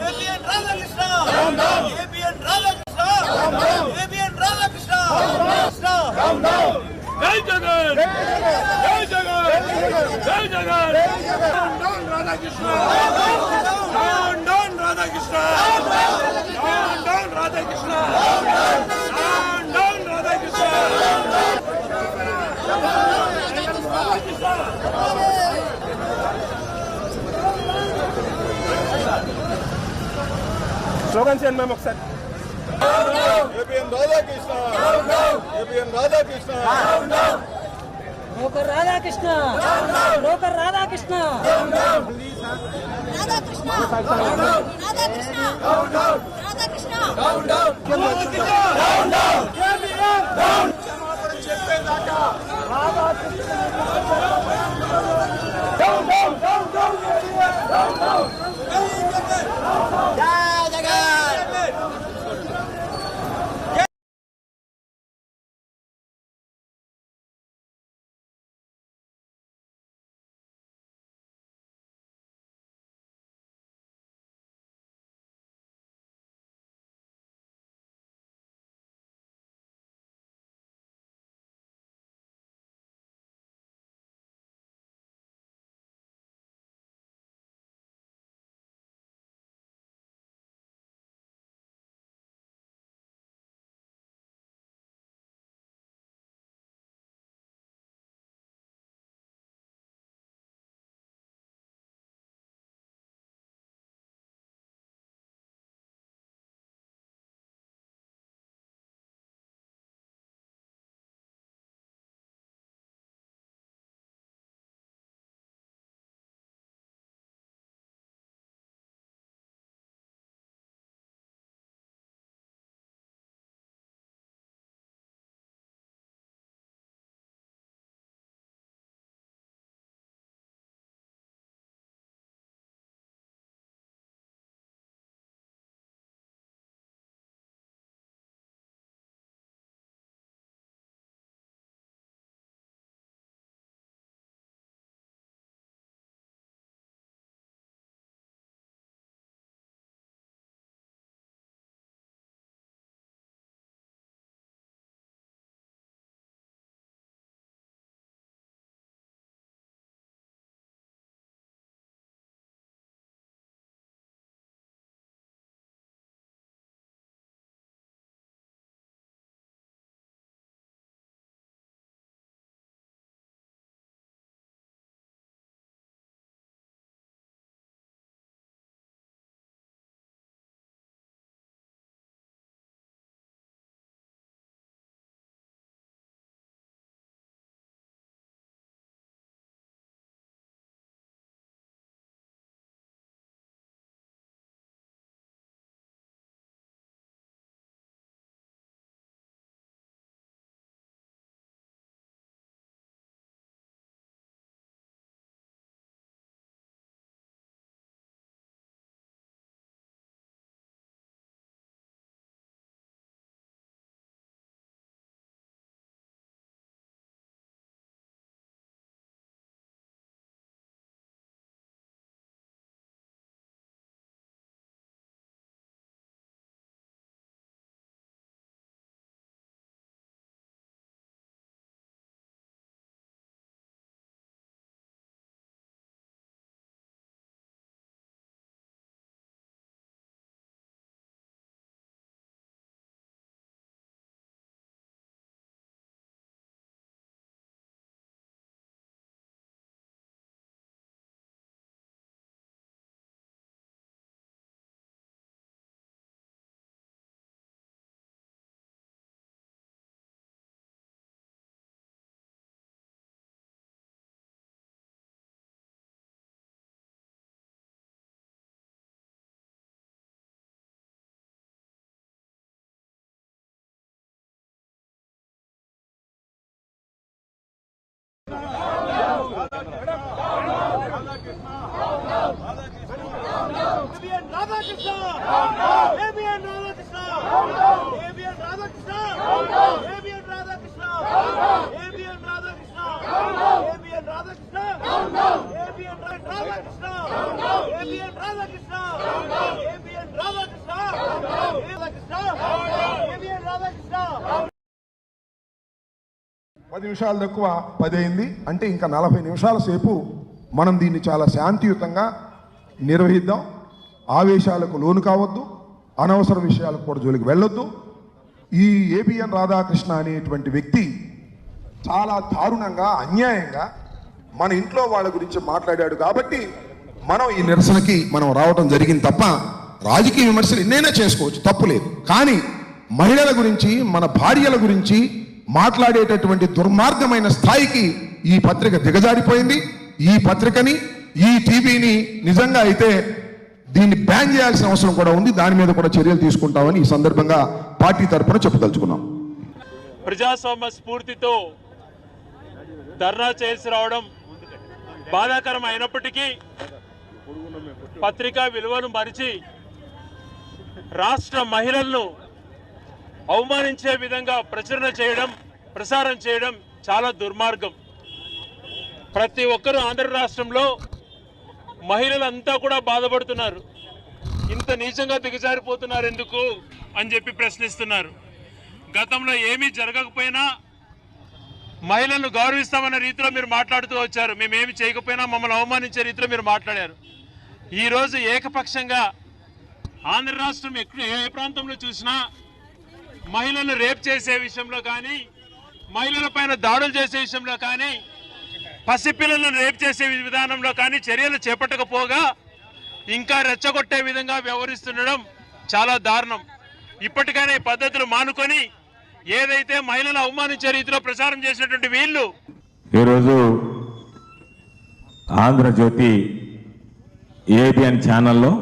ABN Radhakrishna ABN Radhakrishna ABN Radhakrishna జై జగన్ జై జగన్ జై Jagan down Radhakrishna down Radhakrishna down Radhakrishna down Radhakrishna slogan చేయండి మేము ఒకసారి ఏబిఎన్ రాధాకృష్ణ ఏబిఎన్ రాధాకృష్ణ నౌకర్ రాధాకృష్ణ నౌకర్ రాధాకృష్ణ రాధాకృష్ణ రాధాకృష్ణ రాధాకృష్ణ చెప్పేదాకా 10 నిమిషాలు తక్కువ 10 అయింది అంటే ఇంకా 40 నిమిషాల సేపు మనం దీన్ని చాలా శాంతియుతంగా నిర్వహిద్దాం. ఆవేశాలకు లోను కావద్దు, అనవసర విషయాలకు కూడా జోలికి వెళ్ళొద్దు. ఈ ఏబిఎన్ రాధాకృష్ణ అనేటువంటి వ్యక్తి చాలా దారుణంగా అన్యాయంగా మన ఇంట్లో వాళ్ళ గురించి మాట్లాడాడు కాబట్టి మనం ఈ నిరసనకి మనం రావటం జరిగింది తప్ప రాజకీయ విమర్శలు ఎన్నైనా చేసుకోవచ్చు, తప్పు లేదు. కానీ మహిళల గురించి మన భార్యల గురించి మాట్లాడేటటువంటి దుర్మార్గమైన స్థాయికి ఈ పత్రిక దిగజారిపోయింది. ఈ పత్రికని ఈ టీవీని నిజంగా అయితే దీన్ని బ్యాన్ చేయాల్సిన అవసరం కూడా ఉంది. దాని మీద కూడా చర్యలు తీసుకుంటామని ఈ సందర్భంగా పార్టీ తరఫున చెప్పదలుచుకున్నాం. ప్రజాస్వామ్య స్ఫూర్తితో ధర్నా చేసి రావడం బాధాకరం అయినప్పటికీ పత్రికా విలువను మరిచి రాష్ట్ర మహిళలను అవమానించే విధంగా ప్రసారం చేయడం చాలా దుర్మార్గం. ప్రతి ఒక్కరూ ఆంధ్ర రాష్ట్రంలో మహిళలంతా కూడా బాధపడుతున్నారు. ఇంత నీచంగా దిగజారిపోతున్నారు ఎందుకు అని చెప్పి ప్రశ్నిస్తున్నారు. గతంలో ఏమీ జరగకపోయినా మహిళలను గౌరవిస్తామన్న రీతిలో మీరు మాట్లాడుతూ వచ్చారు. మేమేమి చేయకపోయినా మమ్మల్ని అవమానించే రీతిలో మీరు మాట్లాడారు. ఈరోజు ఏకపక్షంగా ఆంధ్ర రాష్ట్రం ఏ ప్రాంతంలో చూసినా మహిళలను రేప్ చేసే విషయంలో కానీ, మహిళల పైన దాడులు చేసే విషయంలో కానీ, పసిపిల్లలను రేప్ చేసే విధానంలో కానీ చర్యలు చేపట్టకపోగా ఇంకా రెచ్చగొట్టే విధంగా వ్యవహరిస్తుండడం చాలా దారుణం. ఇప్పటికైనా ఈ పద్ధతులు మానుకొని ఏదైతే మహిళలు అవమానించే రీతిలో ప్రచారం చేసినటువంటి వీళ్ళు ఈరోజు ఆంధ్రజ్యోతి ఏబిఎన్ ఛానల్లో,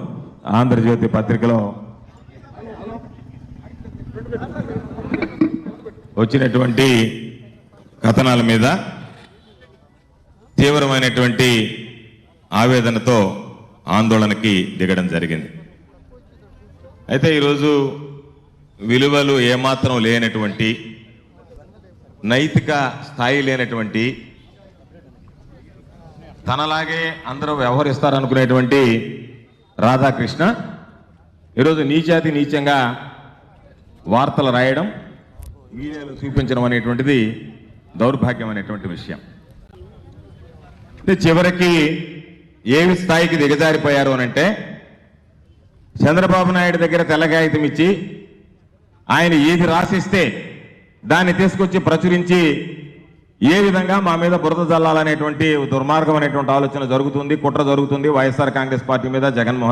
ఆంధ్రజ్యోతి పత్రికలో వచ్చినటువంటి కథనాల మీద తీవ్రమైనటువంటి ఆవేదనతో ఆందోళనకి దిగడం జరిగింది. అయితే ఈరోజు విలువలు ఏమాత్రం లేనటువంటి, నైతిక స్థాయి లేనటువంటి, తనలాగే అందరూ వ్యవహరిస్తారనుకునేటువంటి రాధాకృష్ణ ఈరోజు నీచాతి నీచంగా వార్తలు రాయడం, వీడియోలు చూపించడం అనేటువంటిది దౌర్భాగ్యం అనేటువంటి విషయం. చివరికి ఏ స్థాయికి దిగజారిపోయారు అనంటే, చంద్రబాబు నాయుడు దగ్గర తెల్లగాయితం ఇచ్చి ఆయన ఏది రాసిస్తే దాన్ని తీసుకొచ్చి ప్రచురించి ఏ విధంగా మా మీద బురద జల్లాలనేటువంటి దుర్మార్గం అనేటువంటి ఆలోచన జరుగుతుంది, కుట్ర జరుగుతుంది వైఎస్ఆర్ కాంగ్రెస్ పార్టీ మీద, జగన్మోహన్